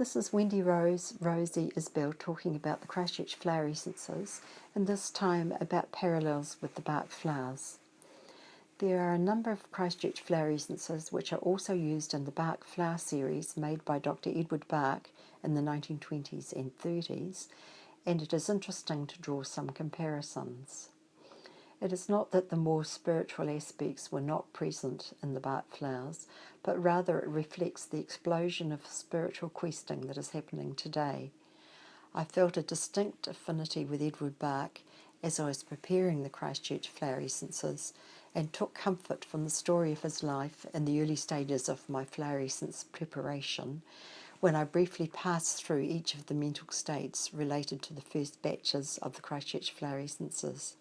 This is Wendy Rosie Isbell talking about the Christchurch Flower Essences, and this time about parallels with the Bach Flowers. There are a number of Christchurch Flower Essences which are also used in the Bach Flower series made by Dr. Edward Bach in the 1920s and 30s, and it is interesting to draw some comparisons. It is not that the more spiritual aspects were not present in the Bach Flowers, but rather it reflects the explosion of spiritual questing that is happening today. I felt a distinct affinity with Edward Bach as I was preparing the Christchurch Flower Essences, and took comfort from the story of his life in the early stages of my flower essence preparation, when I briefly passed through each of the mental states related to the first batches of the Christchurch Flower Essences.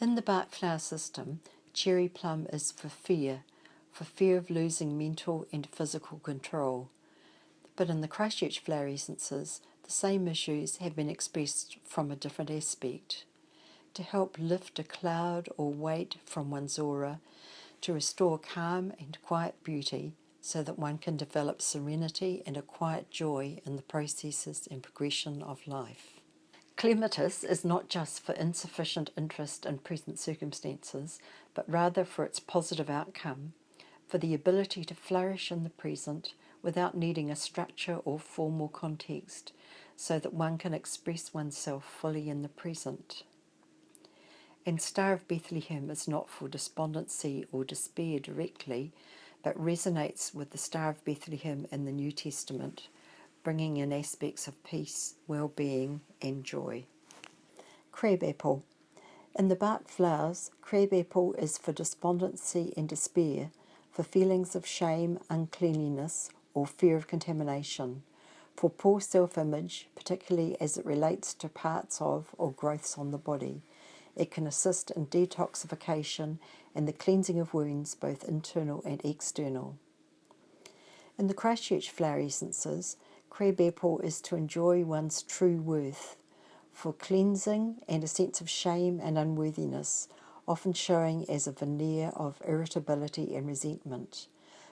In the Bach Flower system, cherry plum is for fear of losing mental and physical control. But in the Christchurch Flower Essences, the same issues have been expressed from a different aspect. To help lift a cloud or weight from one's aura, to restore calm and quiet beauty so that one can develop serenity and a quiet joy in the processes and progression of life. Clematis is not just for insufficient interest in present circumstances, but rather for its positive outcome, for the ability to flourish in the present without needing a structure or formal context, so that one can express oneself fully in the present. And Star of Bethlehem is not for despondency or despair directly, but resonates with the Star of Bethlehem in the New Testament, bringing in aspects of peace, well-being and joy. Crabapple. In the Bach Flowers, crabapple is for despondency and despair, for feelings of shame, uncleanliness or fear of contamination, for poor self-image, particularly as it relates to parts of or growths on the body. It can assist in detoxification and the cleansing of wounds, both internal and external. In the Christchurch Flower Essences, crabapple is to enjoy one's true worth, for cleansing and a sense of shame and unworthiness, often showing as a veneer of irritability and resentment,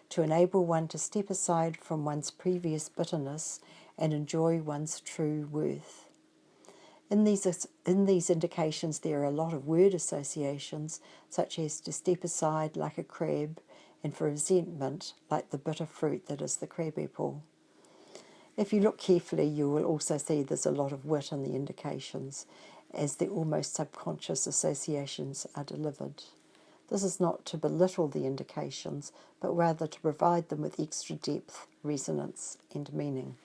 to enable one to step aside from one's previous bitterness and enjoy one's true worth. In these indications there are a lot of word associations, such as to step aside like a crab, and for resentment like the bitter fruit that is the crabapple. If you look carefully, you will also see there's a lot of wit in the indications, as the almost subconscious associations are delivered. This is not to belittle the indications, but rather to provide them with extra depth, resonance, and meaning.